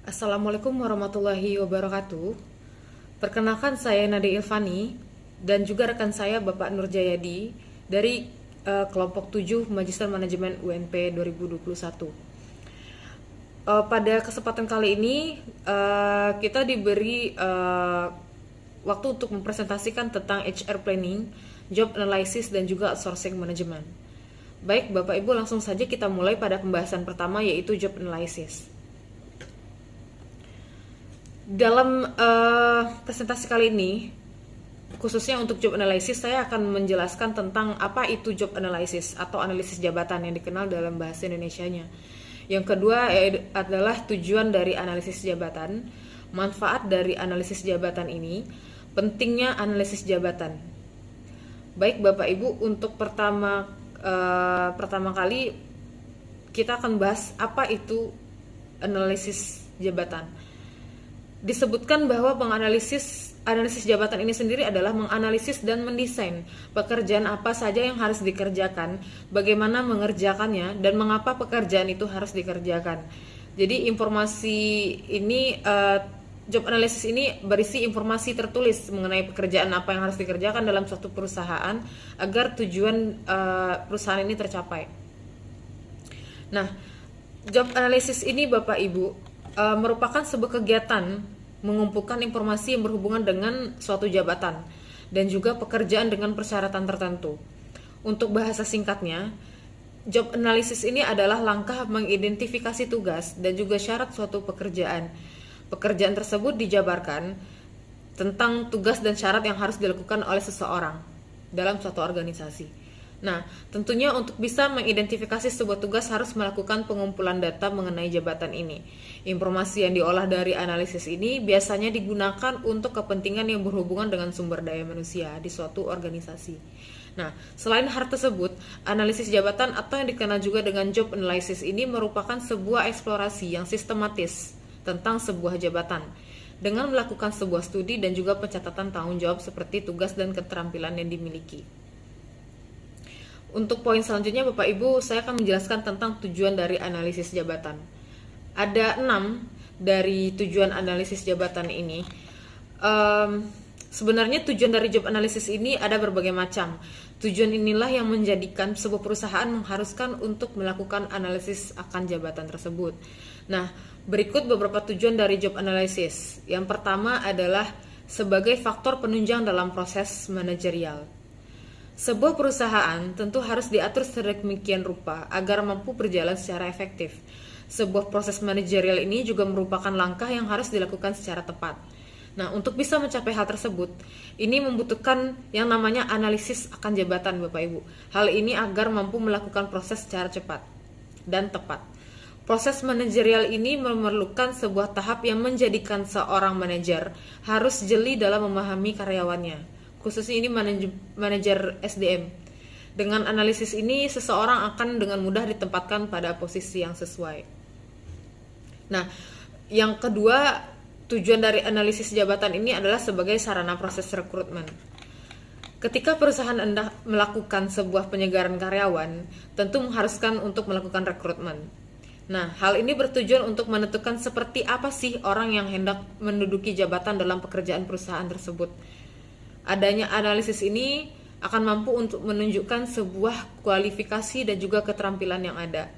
Assalamualaikum warahmatullahi wabarakatuh. Perkenalkan saya Nade Ilvani dan juga rekan saya Bapak Nur Jayadi dari kelompok 7 Magister Manajemen UNP 2021. Pada kesempatan kali ini kita diberi waktu untuk mempresentasikan tentang HR planning, job analysis dan juga outsourcing management. Baik, Bapak Ibu, langsung saja kita mulai pada pembahasan pertama, yaitu job analysis. Dalam presentasi kali ini, khususnya untuk job analysis, saya akan menjelaskan tentang apa itu job analysis atau analisis jabatan yang dikenal dalam bahasa Indonesianya. Yang kedua adalah tujuan dari analisis jabatan, manfaat dari analisis jabatan ini, pentingnya analisis jabatan. Baik Bapak Ibu, untuk pertama kali kita akan bahas apa itu analisis jabatan. Disebutkan bahwa analisis jabatan ini sendiri adalah menganalisis dan mendesain pekerjaan apa saja yang harus dikerjakan, bagaimana mengerjakannya, dan mengapa pekerjaan itu harus dikerjakan. Jadi informasi ini, job analysis ini berisi informasi tertulis mengenai pekerjaan apa yang harus dikerjakan dalam suatu perusahaan agar tujuan perusahaan ini tercapai. Nah, job analysis ini Bapak Ibu merupakan sebuah kegiatan mengumpulkan informasi yang berhubungan dengan suatu jabatan dan juga pekerjaan dengan persyaratan tertentu. Untuk bahasa singkatnya, job analysis ini adalah langkah mengidentifikasi tugas dan juga syarat suatu pekerjaan. Pekerjaan tersebut dijabarkan tentang tugas dan syarat yang harus dilakukan oleh seseorang dalam suatu organisasi. Nah, tentunya untuk bisa mengidentifikasi sebuah tugas harus melakukan pengumpulan data mengenai jabatan ini. Informasi yang diolah dari analisis ini biasanya digunakan untuk kepentingan yang berhubungan dengan sumber daya manusia di suatu organisasi. Nah, selain hal tersebut, analisis jabatan atau yang dikenal juga dengan job analysis ini merupakan sebuah eksplorasi yang sistematis tentang sebuah jabatan dengan melakukan sebuah studi dan juga pencatatan tanggung jawab seperti tugas dan keterampilan yang dimiliki. Untuk poin selanjutnya Bapak Ibu, saya akan menjelaskan tentang tujuan dari analisis jabatan. Ada 6 dari tujuan analisis jabatan ini. Sebenarnya tujuan dari job analysis ini ada berbagai macam. Tujuan inilah yang menjadikan sebuah perusahaan mengharuskan untuk melakukan analisis akan jabatan tersebut. Nah, berikut beberapa tujuan dari job analysis. Yang pertama adalah sebagai faktor penunjang dalam proses manajerial. Sebuah perusahaan tentu harus diatur sedemikian rupa agar mampu berjalan secara efektif. Sebuah proses manajerial ini juga merupakan langkah yang harus dilakukan secara tepat. Nah, untuk bisa mencapai hal tersebut, ini membutuhkan yang namanya analisis akan jabatan Bapak Ibu. Hal ini agar mampu melakukan proses secara cepat dan tepat. Proses manajerial ini memerlukan sebuah tahap yang menjadikan seorang manajer harus jeli dalam memahami karyawannya. Khususnya ini manajer SDM. Dengan analisis ini, seseorang akan dengan mudah ditempatkan pada posisi yang sesuai. Nah, yang kedua, tujuan dari analisis jabatan ini adalah sebagai sarana proses rekrutmen. Ketika perusahaan hendak melakukan sebuah penyegaran karyawan, tentu mengharuskan untuk melakukan rekrutmen. Nah, hal ini bertujuan untuk menentukan seperti apa sih orang yang hendak menduduki jabatan dalam pekerjaan perusahaan tersebut. Adanya analisis ini akan mampu untuk menunjukkan sebuah kualifikasi dan juga keterampilan yang ada.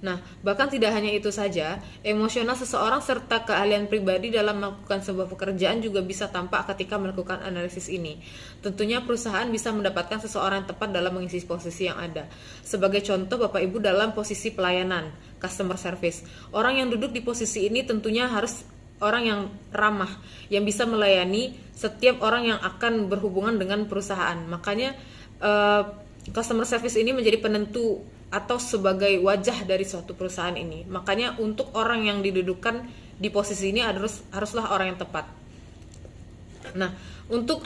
Nah, bahkan tidak hanya itu saja, emosional seseorang serta keahlian pribadi dalam melakukan sebuah pekerjaan juga bisa tampak ketika melakukan analisis ini. Tentunya perusahaan bisa mendapatkan seseorang yang tepat dalam mengisi posisi yang ada. Sebagai contoh Bapak Ibu, dalam posisi pelayanan, customer service, orang yang duduk di posisi ini tentunya harus orang yang ramah, yang bisa melayani setiap orang yang akan berhubungan dengan perusahaan. Makanya customer service ini menjadi penentu atau sebagai wajah dari suatu perusahaan ini. Makanya untuk orang yang didudukan di posisi ini haruslah orang yang tepat. Nah, untuk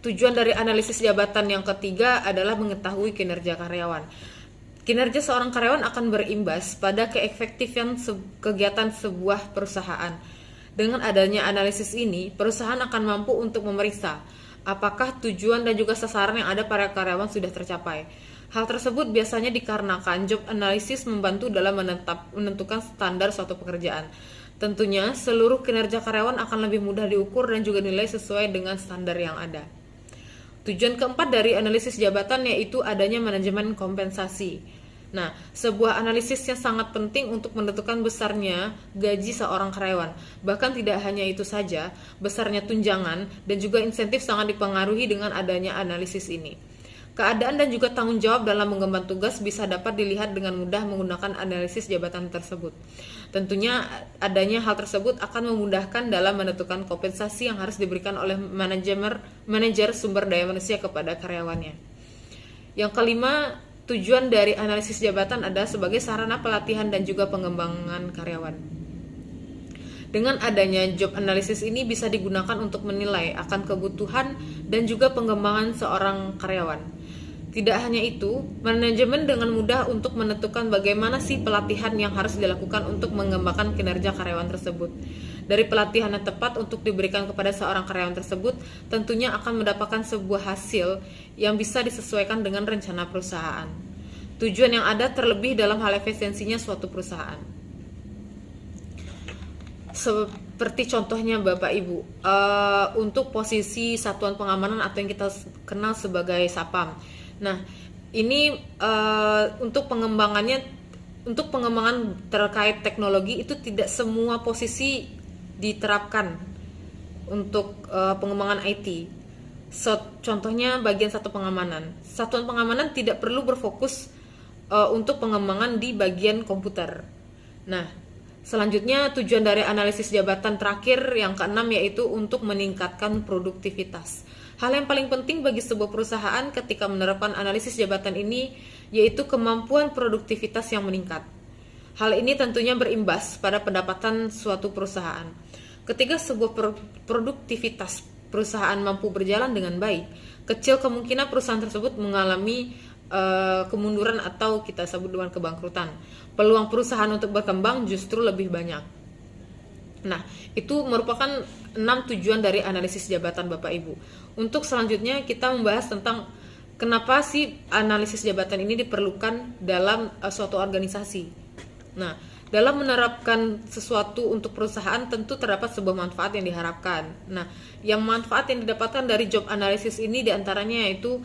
tujuan dari analisis jabatan yang ketiga adalah mengetahui kinerja karyawan. Kinerja seorang karyawan akan berimbas pada keefektifan kegiatan sebuah perusahaan. Dengan adanya analisis ini, perusahaan akan mampu untuk memeriksa apakah tujuan dan juga sasaran yang ada para karyawan sudah tercapai. Hal tersebut biasanya dikarenakan job analysis membantu dalam menentukan standar suatu pekerjaan. Tentunya, seluruh kinerja karyawan akan lebih mudah diukur dan juga dinilai sesuai dengan standar yang ada. Tujuan keempat dari analisis jabatan yaitu adanya manajemen kompensasi. Nah, sebuah analisis yang sangat penting untuk menentukan besarnya gaji seorang karyawan. Bahkan tidak hanya itu saja, besarnya tunjangan dan juga insentif sangat dipengaruhi dengan adanya analisis ini. Keadaan dan juga tanggung jawab dalam mengemban tugas bisa dapat dilihat dengan mudah menggunakan analisis jabatan tersebut. Tentunya adanya hal tersebut akan memudahkan dalam menentukan kompensasi yang harus diberikan oleh manajer sumber daya manusia kepada karyawannya. Yang kelima, tujuan dari analisis jabatan adalah sebagai sarana pelatihan dan juga pengembangan karyawan. Dengan adanya job analysis ini bisa digunakan untuk menilai akan kebutuhan dan juga pengembangan seorang karyawan. Tidak hanya itu, manajemen dengan mudah untuk menentukan bagaimana sih pelatihan yang harus dilakukan untuk mengembangkan kinerja karyawan tersebut. Dari pelatihan yang tepat untuk diberikan kepada seorang karyawan tersebut, tentunya akan mendapatkan sebuah hasil yang bisa disesuaikan dengan rencana perusahaan. Tujuan yang ada terlebih dalam hal efisiensinya suatu perusahaan. Seperti contohnya Bapak Ibu, untuk posisi satuan pengamanan atau yang kita kenal sebagai SAPAM. Nah, ini untuk pengembangan terkait teknologi itu tidak semua posisi diterapkan untuk pengembangan IT. Contohnya bagian satu pengamanan. Satuan pengamanan tidak perlu berfokus untuk pengembangan di bagian komputer. Nah, selanjutnya tujuan dari analisis jabatan terakhir yang keenam yaitu untuk meningkatkan produktivitas. Hal yang paling penting bagi sebuah perusahaan ketika menerapkan analisis jabatan ini yaitu kemampuan produktivitas yang meningkat. Hal ini tentunya berimbas pada pendapatan suatu perusahaan. Ketika sebuah produktivitas perusahaan mampu berjalan dengan baik, kecil kemungkinan perusahaan tersebut mengalami kemunduran atau kita sebut dengan kebangkrutan. Peluang perusahaan untuk berkembang justru lebih banyak. Nah, itu merupakan 6 tujuan dari analisis jabatan Bapak Ibu. Untuk selanjutnya kita membahas tentang kenapa sih analisis jabatan ini diperlukan dalam suatu organisasi. Nah, dalam menerapkan sesuatu untuk perusahaan tentu terdapat sebuah manfaat yang diharapkan. Nah, yang manfaat yang didapatkan dari job analysis ini diantaranya yaitu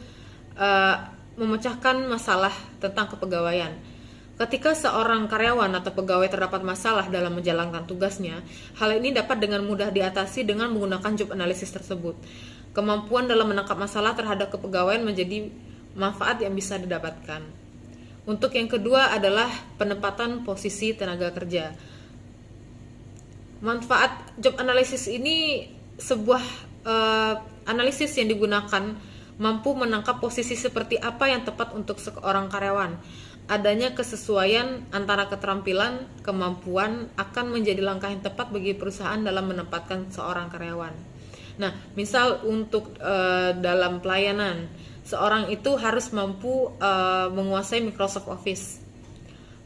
memecahkan masalah tentang kepegawaian. Ketika seorang karyawan atau pegawai terdapat masalah dalam menjalankan tugasnya, hal ini dapat dengan mudah diatasi dengan menggunakan job analysis tersebut. Kemampuan dalam menangkap masalah terhadap kepegawaian menjadi manfaat yang bisa didapatkan. Untuk yang kedua adalah penempatan posisi tenaga kerja. Manfaat job analysis ini sebuah analisis yang digunakan mampu menangkap posisi seperti apa yang tepat untuk seorang karyawan. Adanya kesesuaian antara keterampilan, kemampuan akan menjadi langkah yang tepat bagi perusahaan dalam menempatkan seorang karyawan. Nah, misal untuk dalam pelayanan, seorang itu harus mampu menguasai Microsoft Office.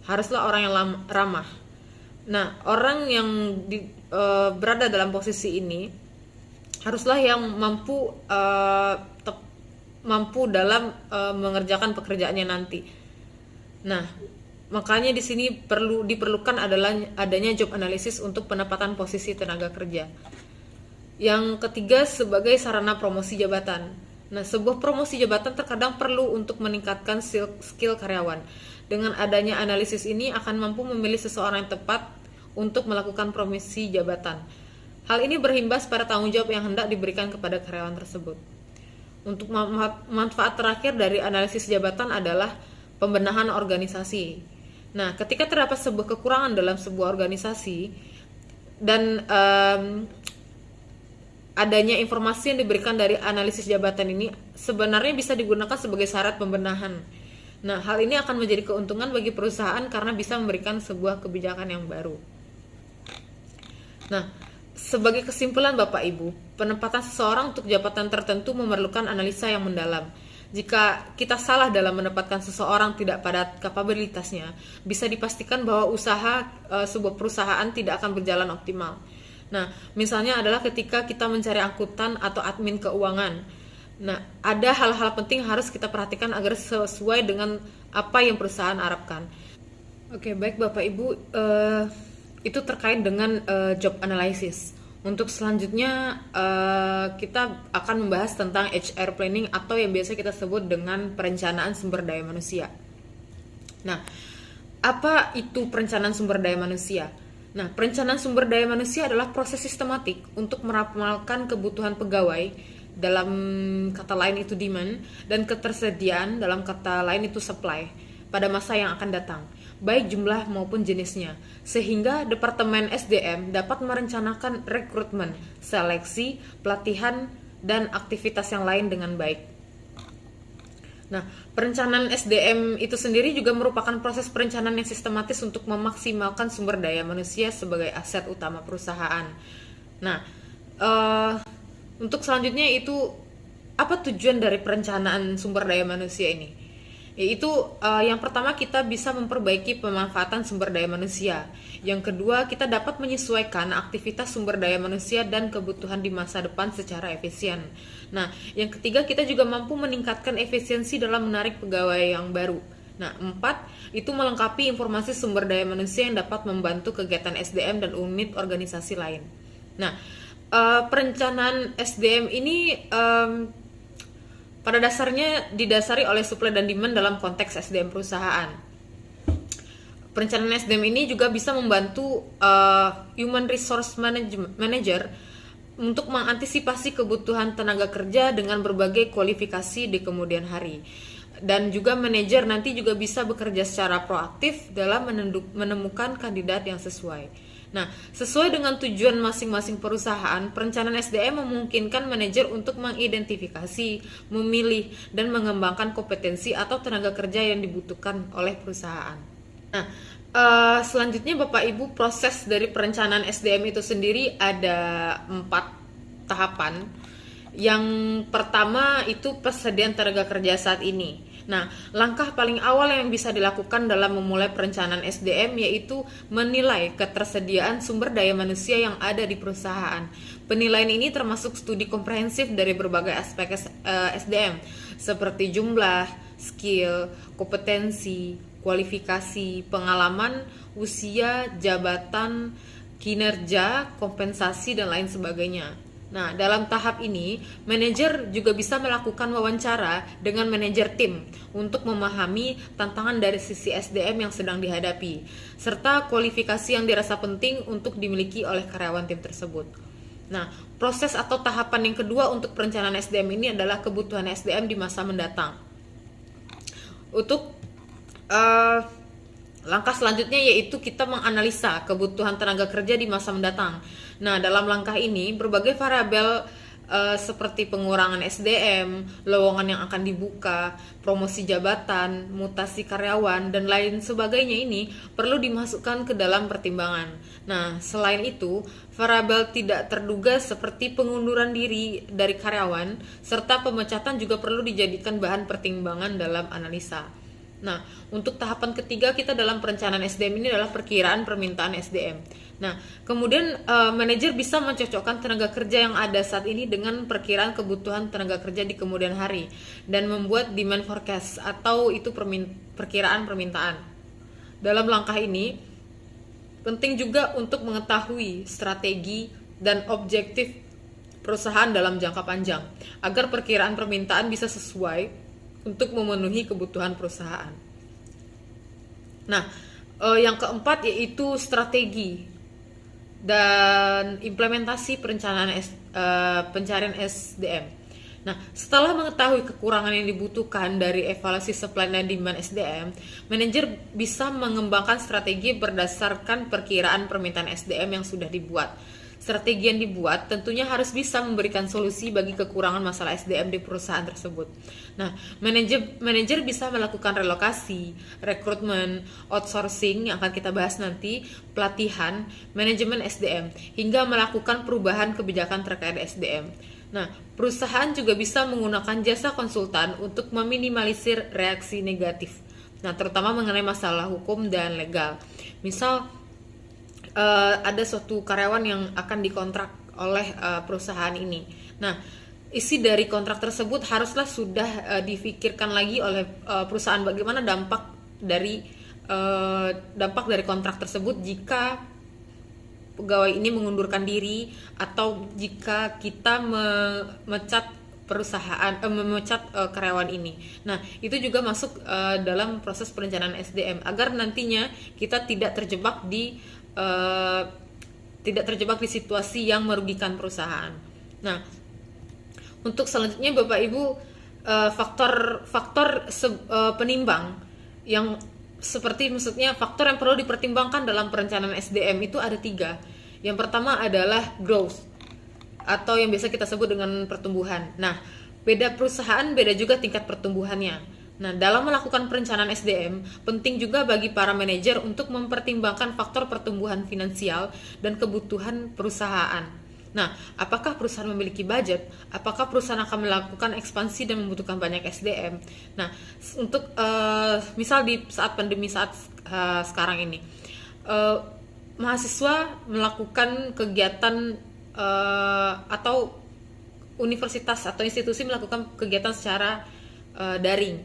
Haruslah orang yang ramah. Nah, orang yang berada dalam posisi ini haruslah yang mampu dalam mengerjakan pekerjaannya nanti. Nah, makanya di sini diperlukan adalah adanya job analysis untuk penempatan posisi tenaga kerja. Yang ketiga sebagai sarana promosi jabatan. Nah, sebuah promosi jabatan terkadang perlu untuk meningkatkan skill karyawan. Dengan adanya analisis ini akan mampu memilih seseorang yang tepat untuk melakukan promosi jabatan. Hal ini berimbas pada tanggung jawab yang hendak diberikan kepada karyawan tersebut. Untuk manfaat terakhir dari analisis jabatan adalah pembenahan organisasi. Nah, ketika terdapat sebuah kekurangan dalam sebuah organisasi dan adanya informasi yang diberikan dari analisis jabatan ini sebenarnya bisa digunakan sebagai syarat pembenahan. Nah, hal ini akan menjadi keuntungan bagi perusahaan karena bisa memberikan sebuah kebijakan yang baru. Nah, sebagai kesimpulan Bapak Ibu, penempatan seseorang untuk jabatan tertentu memerlukan analisa yang mendalam. Jika kita salah dalam menempatkan seseorang tidak pada kapabilitasnya, bisa dipastikan bahwa sebuah perusahaan tidak akan berjalan optimal. Nah, misalnya adalah ketika kita mencari angkutan atau admin keuangan. Nah, ada hal-hal penting harus kita perhatikan agar sesuai dengan apa yang perusahaan harapkan. Oke, baik Bapak Ibu, itu terkait dengan job analysis. Untuk selanjutnya kita akan membahas tentang HR planning atau yang biasa kita sebut dengan perencanaan sumber daya manusia. Nah, apa itu perencanaan sumber daya manusia? Nah, perencanaan sumber daya manusia adalah proses sistematik untuk meramalkan kebutuhan pegawai, dalam kata lain itu demand, dan ketersediaan, dalam kata lain itu supply, pada masa yang akan datang, baik jumlah maupun jenisnya, sehingga Departemen SDM dapat merencanakan rekrutmen, seleksi, pelatihan, dan aktivitas yang lain dengan baik. Nah, perencanaan SDM itu sendiri juga merupakan proses perencanaan yang sistematis untuk memaksimalkan sumber daya manusia sebagai aset utama perusahaan. Nah, untuk selanjutnya itu apa tujuan dari perencanaan sumber daya manusia ini? Yaitu yang pertama kita bisa memperbaiki pemanfaatan sumber daya manusia. Yang kedua, kita dapat menyesuaikan aktivitas sumber daya manusia dan kebutuhan di masa depan secara efisien. Nah, yang ketiga, kita juga mampu meningkatkan efisiensi dalam menarik pegawai yang baru. Nah, 4, itu melengkapi informasi sumber daya manusia yang dapat membantu kegiatan SDM dan unit organisasi lain. Nah, perencanaan SDM ini pada dasarnya didasari oleh supply dan demand dalam konteks SDM perusahaan. Perencanaan SDM ini juga bisa membantu Human Resource Manager untuk mengantisipasi kebutuhan tenaga kerja dengan berbagai kualifikasi di kemudian hari. Dan juga manajer nanti juga bisa bekerja secara proaktif dalam menemukan kandidat yang sesuai. Nah, sesuai dengan tujuan masing-masing perusahaan, perencanaan SDM memungkinkan manajer untuk mengidentifikasi, memilih, dan mengembangkan kompetensi atau tenaga kerja yang dibutuhkan oleh perusahaan. Nah, selanjutnya Bapak Ibu, proses dari perencanaan SDM itu sendiri ada 4 tahapan. Yang pertama itu persediaan tenaga kerja saat ini. Nah, langkah paling awal yang bisa dilakukan dalam memulai perencanaan SDM yaitu menilai ketersediaan sumber daya manusia yang ada di perusahaan. Penilaian ini termasuk studi komprehensif dari berbagai aspek SDM seperti jumlah, skill, kompetensi, kualifikasi, pengalaman, usia, jabatan, kinerja, kompensasi, dan lain sebagainya. Nah, dalam tahap ini, manajer juga bisa melakukan wawancara dengan manajer tim untuk memahami tantangan dari sisi SDM yang sedang dihadapi, serta kualifikasi yang dirasa penting untuk dimiliki oleh karyawan tim tersebut. Nah, proses atau tahapan yang kedua untuk perencanaan SDM ini adalah kebutuhan SDM di masa mendatang. Untuk langkah selanjutnya yaitu kita menganalisa kebutuhan tenaga kerja di masa mendatang. Nah, dalam langkah ini berbagai variabel seperti pengurangan SDM, lowongan yang akan dibuka, promosi jabatan, mutasi karyawan, dan lain sebagainya ini perlu dimasukkan ke dalam pertimbangan. Nah, selain itu, variabel tidak terduga seperti pengunduran diri dari karyawan serta pemecatan juga perlu dijadikan bahan pertimbangan dalam analisa. Nah, untuk tahapan ketiga kita dalam perencanaan SDM ini adalah perkiraan permintaan SDM. Nah, kemudian manajer bisa mencocokkan tenaga kerja yang ada saat ini dengan perkiraan kebutuhan tenaga kerja di kemudian hari dan membuat demand forecast atau itu perkiraan permintaan. Dalam langkah ini penting juga untuk mengetahui strategi dan objektif perusahaan dalam jangka panjang agar perkiraan permintaan bisa sesuai untuk memenuhi kebutuhan perusahaan. Nah, yang keempat yaitu strategi dan implementasi perencanaan pencarian SDM. Nah, setelah mengetahui kekurangan yang dibutuhkan dari evaluasi supply dan demand SDM, manajer bisa mengembangkan strategi berdasarkan perkiraan permintaan SDM yang sudah dibuat. Strategi yang dibuat tentunya harus bisa memberikan solusi bagi kekurangan masalah SDM di perusahaan tersebut. Nah, manajer bisa melakukan relokasi, rekrutmen, outsourcing yang akan kita bahas nanti, pelatihan, manajemen SDM, hingga melakukan perubahan kebijakan terkait SDM. Nah, perusahaan juga bisa menggunakan jasa konsultan untuk meminimalisir reaksi negatif. Nah, terutama mengenai masalah hukum dan legal. Misal, ada suatu karyawan yang akan dikontrak oleh perusahaan ini. Nah, isi dari kontrak tersebut haruslah sudah difikirkan lagi oleh perusahaan bagaimana dampak dari kontrak tersebut jika pegawai ini mengundurkan diri atau jika kita memecat karyawan ini. Nah, itu juga masuk dalam proses perencanaan SDM agar nantinya kita tidak terjebak di situasi yang merugikan perusahaan. Nah, untuk selanjutnya Bapak Ibu, faktor penimbang yang seperti maksudnya faktor yang perlu dipertimbangkan dalam perencanaan SDM itu ada 3. Yang pertama adalah growth atau yang biasa kita sebut dengan pertumbuhan. Nah, beda perusahaan beda juga tingkat pertumbuhannya. Nah, dalam melakukan perencanaan SDM, penting juga bagi para manajer untuk mempertimbangkan faktor pertumbuhan finansial dan kebutuhan perusahaan. Nah, apakah perusahaan memiliki budget? Apakah perusahaan akan melakukan ekspansi dan membutuhkan banyak SDM? Nah, untuk misal di saat pandemi sekarang ini, mahasiswa melakukan kegiatan atau universitas atau institusi melakukan kegiatan secara daring.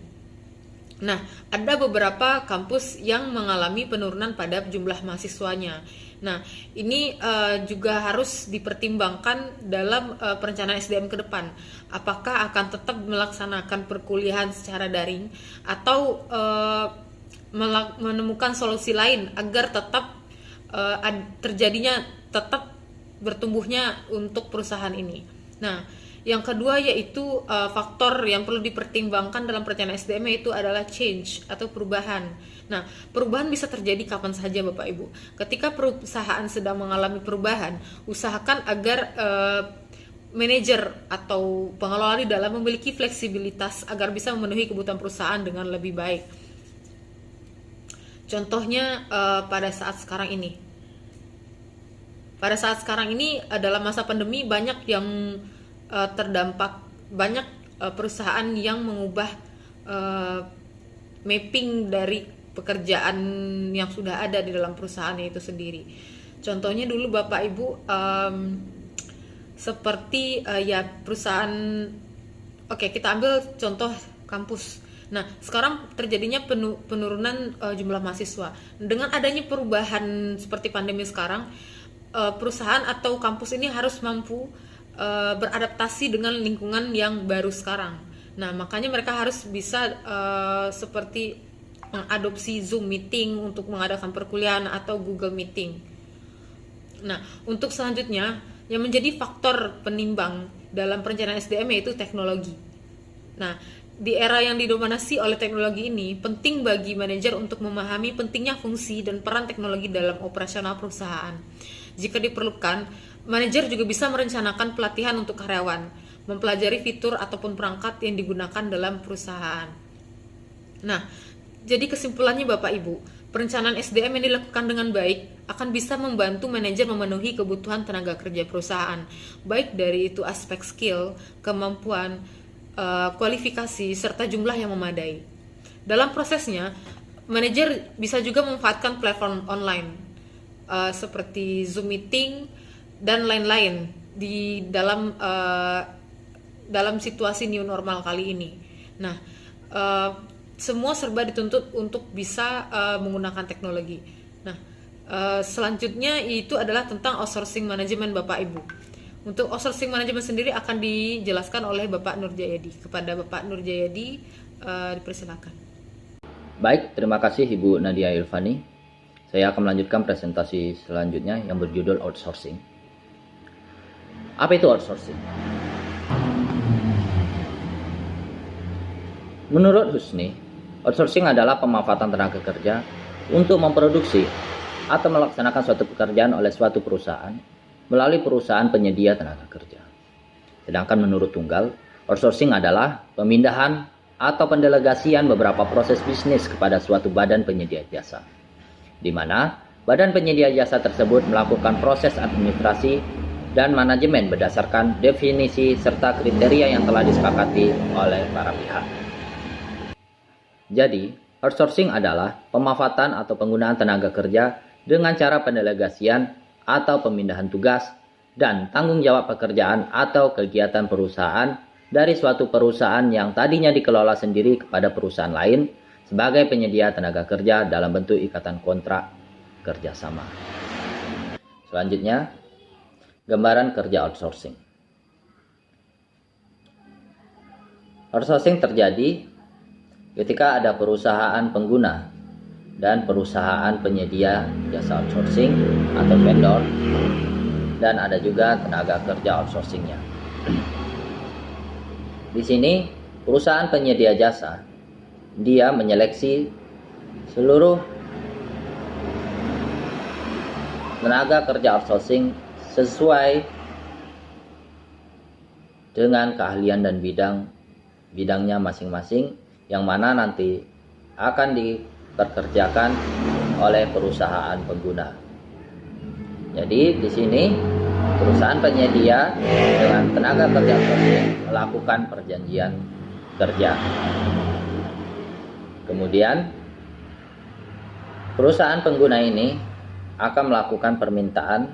Nah, ada beberapa kampus yang mengalami penurunan pada jumlah mahasiswanya. Nah, ini juga harus dipertimbangkan dalam perencanaan SDM ke depan. Apakah akan tetap melaksanakan perkuliahan secara daring atau menemukan solusi lain agar tetap tetap bertumbuhnya untuk perusahaan ini. Nah, yang kedua yaitu faktor yang perlu dipertimbangkan dalam perencanaan SDM yaitu adalah change atau perubahan. Nah, perubahan bisa terjadi kapan saja Bapak Ibu. Ketika perusahaan sedang mengalami perubahan, usahakan agar manajer atau pengelola di dalam memiliki fleksibilitas agar bisa memenuhi kebutuhan perusahaan dengan lebih baik. Contohnya pada saat sekarang ini. Pada saat sekarang ini dalam masa pandemi banyak yang terdampak, banyak perusahaan yang mengubah mapping dari pekerjaan yang sudah ada di dalam perusahaannya itu sendiri. Contohnya dulu Bapak Ibu seperti ya perusahaan, oke, kita ambil contoh kampus. Nah, sekarang terjadinya penurunan jumlah mahasiswa. Dengan adanya perubahan seperti pandemi sekarang, perusahaan atau kampus ini harus mampu beradaptasi dengan lingkungan yang baru sekarang. Nah, makanya mereka harus bisa seperti mengadopsi Zoom meeting untuk mengadakan perkuliahan atau Google Meeting. Nah, untuk selanjutnya yang menjadi faktor penimbang dalam perencanaan SDM yaitu teknologi. Nah, di era yang didominasi oleh teknologi ini, penting bagi manajer untuk memahami pentingnya fungsi dan peran teknologi dalam operasional perusahaan. Jika diperlukan, manajer juga bisa merencanakan pelatihan untuk karyawan, mempelajari fitur ataupun perangkat yang digunakan dalam perusahaan. Nah, jadi kesimpulannya Bapak Ibu, perencanaan SDM yang dilakukan dengan baik akan bisa membantu manajer memenuhi kebutuhan tenaga kerja perusahaan, baik dari itu aspek skill, kemampuan, kualifikasi, serta jumlah yang memadai. Dalam prosesnya, manajer bisa juga memanfaatkan platform online seperti Zoom Meeting dan lain-lain di dalam situasi new normal kali ini. Nah, semua serba dituntut untuk bisa menggunakan teknologi. Nah, selanjutnya itu adalah tentang outsourcing manajemen Bapak Ibu. Untuk outsourcing manajemen sendiri akan dijelaskan oleh Bapak Nurjayadi. Kepada Bapak Nurjayadi, dipersilakan. Baik, terima kasih Ibu Nadia Ilvani. Saya akan melanjutkan presentasi selanjutnya yang berjudul outsourcing. Apa itu outsourcing? Menurut Husni, outsourcing adalah pemanfaatan tenaga kerja untuk memproduksi atau melaksanakan suatu pekerjaan oleh suatu perusahaan melalui perusahaan penyedia tenaga kerja. Sedangkan menurut Tunggal, outsourcing adalah pemindahan atau pendelegasian beberapa proses bisnis kepada suatu badan penyedia jasa, di mana badan penyedia jasa tersebut melakukan proses administrasi dan manajemen berdasarkan definisi serta kriteria yang telah disepakati oleh para pihak. Jadi, outsourcing adalah pemanfaatan atau penggunaan tenaga kerja dengan cara pendelegasian atau pemindahan tugas dan tanggung jawab pekerjaan atau kegiatan perusahaan dari suatu perusahaan yang tadinya dikelola sendiri kepada perusahaan lain sebagai penyedia tenaga kerja dalam bentuk ikatan kontrak kerjasama. Selanjutnya, gambaran kerja outsourcing. Outsourcing terjadi ketika ada perusahaan pengguna dan perusahaan penyedia jasa outsourcing atau vendor, dan ada juga tenaga kerja outsourcingnya. Di sini perusahaan penyedia jasa dia menyeleksi seluruh tenaga kerja outsourcing sesuai dengan keahlian dan bidangnya masing-masing, yang mana nanti akan diperkerjakan oleh perusahaan pengguna. Jadi di sini perusahaan penyedia dengan tenaga kerja outsourcing melakukan perjanjian kerja. Kemudian perusahaan pengguna ini akan melakukan permintaan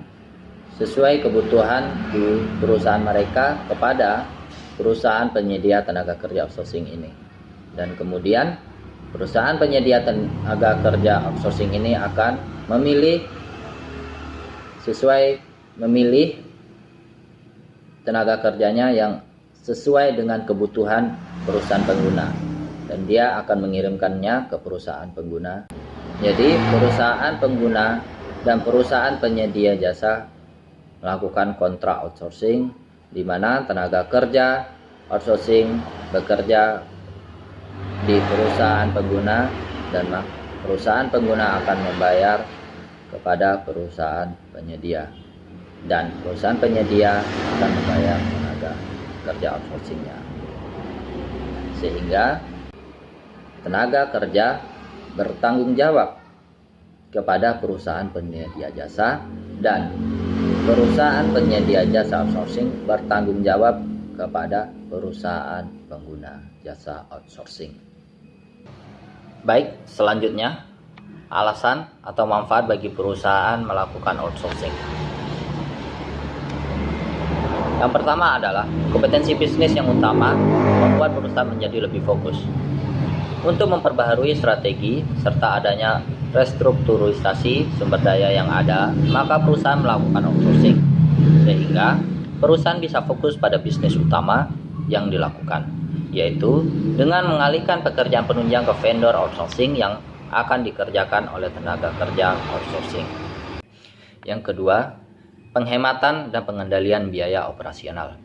sesuai kebutuhan di perusahaan mereka kepada perusahaan penyedia tenaga kerja outsourcing ini. Dan kemudian perusahaan penyedia tenaga kerja outsourcing ini akan memilih tenaga kerjanya yang sesuai dengan kebutuhan perusahaan pengguna, dan dia akan mengirimkannya ke perusahaan pengguna. Jadi perusahaan pengguna dan perusahaan penyedia jasa melakukan kontrak outsourcing, di mana tenaga kerja outsourcing bekerja di perusahaan pengguna dan perusahaan pengguna akan membayar kepada perusahaan penyedia, dan perusahaan penyedia akan membayar tenaga kerja outsourcingnya, sehingga tenaga kerja bertanggung jawab kepada perusahaan penyedia jasa dan perusahaan penyedia jasa outsourcing bertanggung jawab kepada perusahaan pengguna jasa outsourcing. Baik, selanjutnya alasan atau manfaat bagi perusahaan melakukan outsourcing. Yang pertama adalah kompetensi bisnis yang utama membuat perusahaan menjadi lebih fokus. Untuk memperbaharui strategi serta adanya restrukturisasi sumber daya yang ada, maka perusahaan melakukan outsourcing, sehingga perusahaan bisa fokus pada bisnis utama yang dilakukan, yaitu dengan mengalihkan pekerjaan penunjang ke vendor outsourcing yang akan dikerjakan oleh tenaga kerja outsourcing. Yang kedua, penghematan dan pengendalian biaya operasional.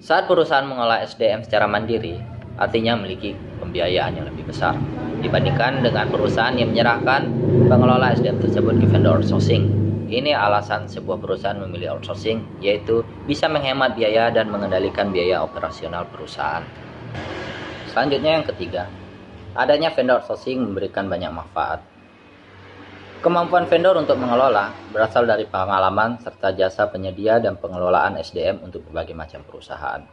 Saat perusahaan mengolah SDM secara mandiri, artinya memiliki pembiayaan yang lebih besar dibandingkan dengan perusahaan yang menyerahkan pengelola SDM tersebut ke vendor outsourcing. Ini alasan sebuah perusahaan memilih outsourcing, yaitu bisa menghemat biaya dan mengendalikan biaya operasional perusahaan. Selanjutnya yang ketiga, adanya vendor outsourcing memberikan banyak manfaat. Kemampuan vendor untuk mengelola berasal dari pengalaman serta jasa penyedia dan pengelolaan SDM untuk berbagai macam perusahaan.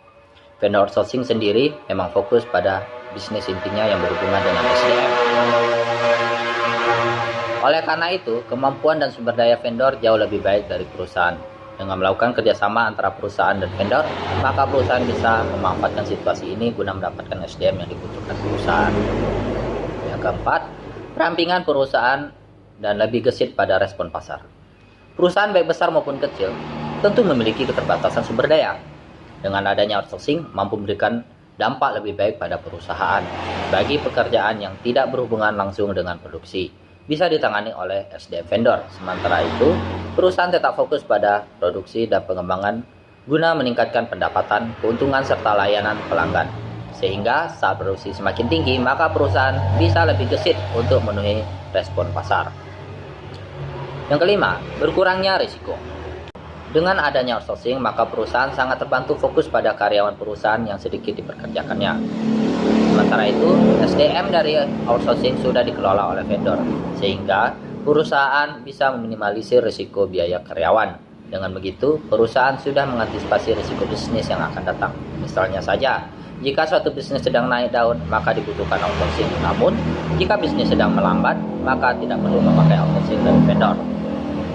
Vendor outsourcing sendiri memang fokus pada bisnis intinya yang berhubungan dengan SDM. Oleh karena itu, kemampuan dan sumber daya vendor jauh lebih baik dari perusahaan. Dengan melakukan kerjasama antara perusahaan dan vendor, maka perusahaan bisa memanfaatkan situasi ini guna mendapatkan SDM yang dibutuhkan perusahaan. Yang keempat, perampingan perusahaan dan lebih gesit pada respon pasar. Perusahaan baik besar maupun kecil tentu memiliki keterbatasan sumber daya. Dengan adanya outsourcing mampu memberikan dampak lebih baik pada perusahaan bagi pekerjaan yang tidak berhubungan langsung dengan produksi, bisa ditangani oleh SDM vendor. Sementara itu, perusahaan tetap fokus pada produksi dan pengembangan guna meningkatkan pendapatan, keuntungan, serta layanan pelanggan. Sehingga saat produksi semakin tinggi, maka perusahaan bisa lebih gesit untuk memenuhi respon pasar. Yang kelima, berkurangnya risiko. Dengan adanya outsourcing, maka perusahaan sangat terbantu fokus pada karyawan perusahaan yang sedikit dipekerjakannya. Sementara itu, SDM dari outsourcing sudah dikelola oleh vendor, sehingga perusahaan bisa meminimalisir risiko biaya karyawan. Dengan begitu, perusahaan sudah mengantisipasi risiko bisnis yang akan datang. Misalnya saja, jika suatu bisnis sedang naik daun, maka dibutuhkan outsourcing. Namun, jika bisnis sedang melambat, maka tidak perlu memakai outsourcing dari vendor.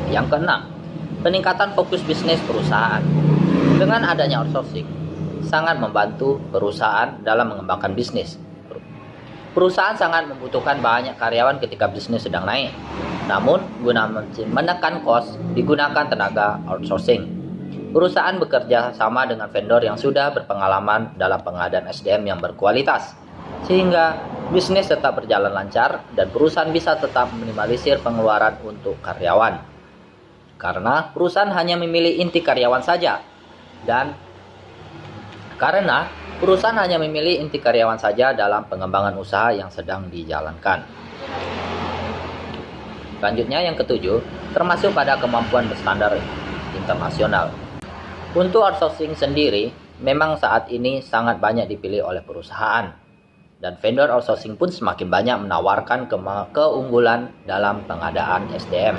Yang keenam, Peningkatan fokus bisnis perusahaan. Dengan adanya outsourcing, sangat membantu perusahaan dalam mengembangkan bisnis. Perusahaan sangat membutuhkan banyak karyawan ketika bisnis sedang naik. Namun, guna menekan kos, digunakan tenaga outsourcing. Perusahaan bekerja sama dengan vendor yang sudah berpengalaman dalam pengadaan SDM yang berkualitas, sehingga bisnis tetap berjalan lancar dan perusahaan bisa tetap meminimalisir pengeluaran untuk karyawan. Karena perusahaan hanya memilih inti karyawan saja, dalam pengembangan usaha yang sedang dijalankan. Selanjutnya yang ketujuh, termasuk pada kemampuan berstandar internasional. Untuk outsourcing sendiri, memang saat ini sangat banyak dipilih oleh perusahaan. Dan vendor outsourcing pun semakin banyak menawarkan keunggulan dalam pengadaan SDM.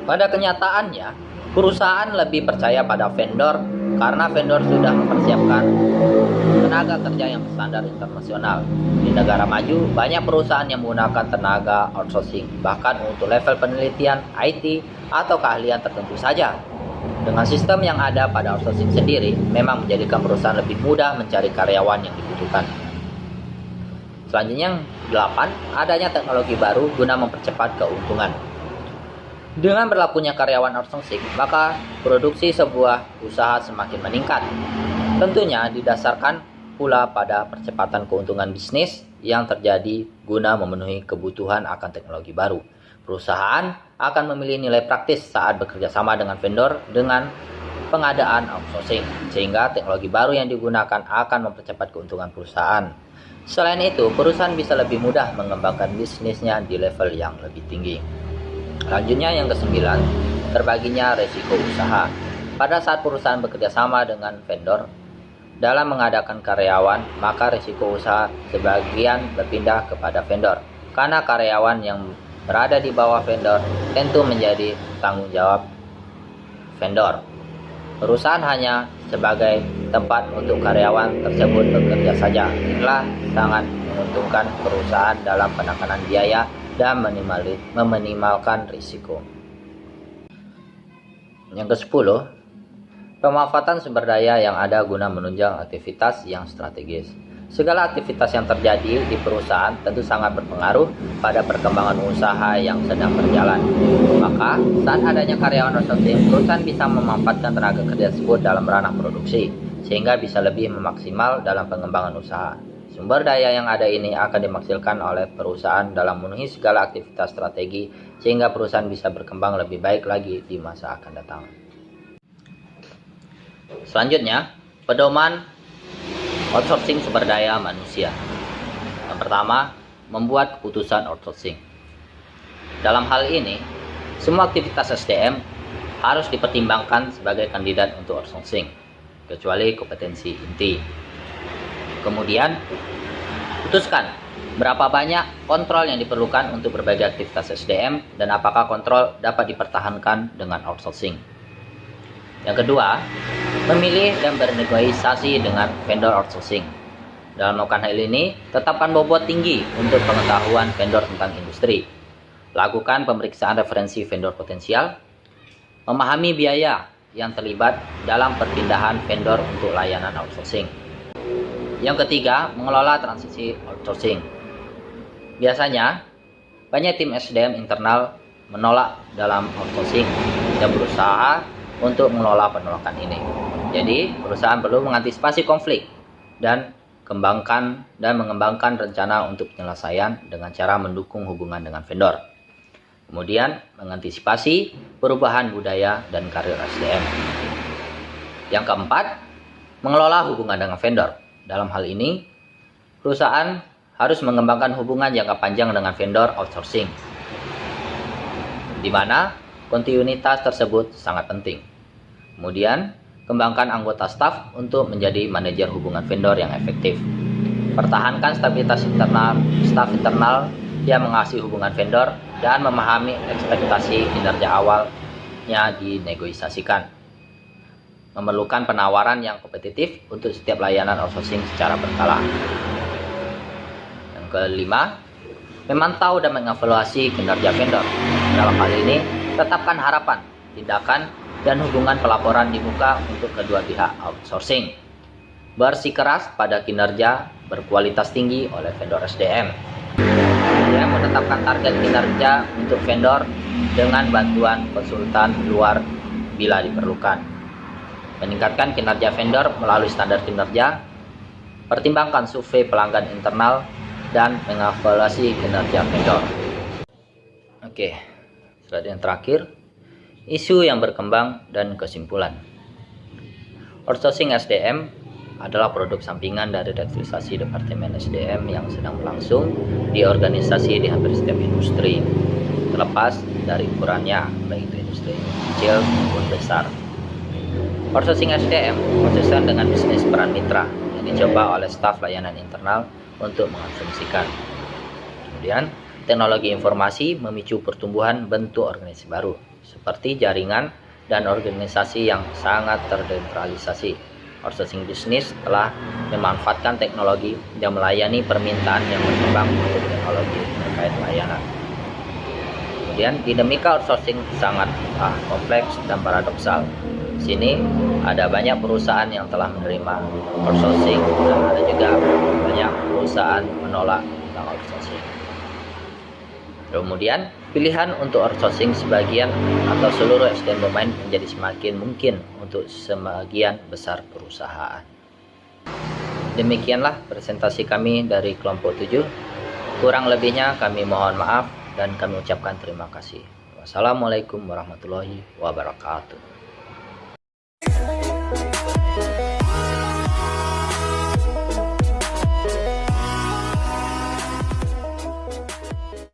Pada kenyataannya, perusahaan lebih percaya pada vendor karena vendor sudah mempersiapkan tenaga kerja yang berstandar internasional. Di negara maju, banyak perusahaan yang menggunakan tenaga outsourcing, bahkan untuk level penelitian, IT, atau keahlian tertentu saja. Dengan sistem yang ada pada outsourcing sendiri, memang menjadikan perusahaan lebih mudah mencari karyawan yang dibutuhkan. Selanjutnya yang 8, adanya teknologi baru guna mempercepat keuntungan. Dengan berlakunya karyawan outsourcing, maka produksi sebuah usaha semakin meningkat. Tentunya didasarkan pula pada percepatan keuntungan bisnis yang terjadi guna memenuhi kebutuhan akan teknologi baru. Perusahaan akan memilih nilai praktis saat bekerja sama dengan vendor dengan pengadaan outsourcing, sehingga teknologi baru yang digunakan akan mempercepat keuntungan perusahaan. Selain itu, perusahaan bisa lebih mudah mengembangkan bisnisnya di level yang lebih tinggi. Selanjutnya yang ke-9, terbaginya resiko usaha. Pada saat perusahaan bekerja sama dengan vendor dalam mengadakan karyawan, maka risiko usaha sebagian berpindah kepada vendor. Karena karyawan yang berada di bawah vendor tentu menjadi tanggung jawab vendor. Perusahaan hanya sebagai tempat untuk karyawan tersebut bekerja saja. Inilah sangat menguntungkan perusahaan dalam penekanan biaya dan meminimalkan risiko. Yang ke-10, pemanfaatan sumber daya yang ada guna menunjang aktivitas yang strategis. Segala aktivitas yang terjadi di perusahaan tentu sangat berpengaruh pada perkembangan usaha yang sedang berjalan. Maka, saat adanya karyawan outsourcing, perusahaan bisa memanfaatkan tenaga kerja tersebut dalam ranah produksi, sehingga bisa lebih memaksimal dalam pengembangan usaha. Sumber daya yang ada ini akan dimaksimalkan oleh perusahaan dalam memenuhi segala aktivitas strategi, sehingga perusahaan bisa berkembang lebih baik lagi di masa akan datang. Selanjutnya, pedoman outsourcing sumber daya manusia. Yang pertama, membuat keputusan outsourcing. Dalam hal ini, semua aktivitas SDM harus dipertimbangkan sebagai kandidat untuk outsourcing, kecuali kompetensi inti. Kemudian, putuskan berapa banyak kontrol yang diperlukan untuk berbagai aktivitas SDM dan apakah kontrol dapat dipertahankan dengan outsourcing. Yang kedua, memilih dan bernegosiasi dengan vendor outsourcing. Dalam melakukan hal ini, tetapkan bobot tinggi untuk pengetahuan vendor tentang industri. Lakukan pemeriksaan referensi vendor potensial. Memahami biaya yang terlibat dalam perpindahan vendor untuk layanan outsourcing. Yang ketiga, mengelola transisi outsourcing. Biasanya, banyak tim SDM internal menolak dalam outsourcing dan berusaha untuk mengelola penolakan ini. Jadi, perusahaan perlu mengantisipasi konflik dan mengembangkan rencana untuk penyelesaian dengan cara mendukung hubungan dengan vendor. Kemudian, mengantisipasi perubahan budaya dan karir SDM. Yang keempat, mengelola hubungan dengan vendor. Dalam hal ini, perusahaan harus mengembangkan hubungan jangka panjang dengan vendor outsourcing, di mana kontinuitas tersebut sangat penting. Kemudian, kembangkan anggota staf untuk menjadi manajer hubungan vendor yang efektif. Pertahankan stabilitas staf internal yang mengasihi hubungan vendor dan memahami ekspektasi kinerja awalnya dinegosiasikan. Memerlukan penawaran yang kompetitif untuk setiap layanan outsourcing secara berkala. Yang kelima, memantau dan mengevaluasi kinerja vendor. Dalam hal ini, tetapkan harapan tindakan, dan hubungan pelaporan di muka untuk kedua pihak outsourcing. Bersikeras pada kinerja berkualitas tinggi oleh vendor SDM. Yang menetapkan target kinerja untuk vendor dengan bantuan konsultan luar bila diperlukan. Meningkatkan kinerja vendor melalui standar kinerja, pertimbangkan survei pelanggan internal, dan mengevaluasi kinerja vendor. Oke, slide yang terakhir, isu yang berkembang dan kesimpulan. Outsourcing SDM adalah produk sampingan dari revitalisasi Departemen SDM yang sedang berlangsung di organisasi di hampir setiap industri, terlepas dari ukurannya, baik itu industri kecil maupun besar. Outsourcing SDM konsisten dengan bisnis peran mitra yang dicoba oleh staf layanan internal untuk mengasumsikan. Kemudian, teknologi informasi memicu pertumbuhan bentuk organisasi baru, seperti jaringan dan organisasi yang sangat terdesentralisasi. Outsourcing bisnis telah memanfaatkan teknologi dan melayani permintaan yang berkembang untuk teknologi terkait layanan. Kemudian, dinamika outsourcing sangat kompleks dan paradoksal. Di sini ada banyak perusahaan yang telah menerima outsourcing dan ada juga banyak perusahaan menolak tentang outsourcing. Kemudian, pilihan untuk outsourcing sebagian atau seluruh SDM domain menjadi semakin mungkin untuk sebagian besar perusahaan. Demikianlah presentasi kami dari kelompok 7. Kurang lebihnya kami mohon maaf dan kami ucapkan terima kasih. Wassalamualaikum warahmatullahi wabarakatuh.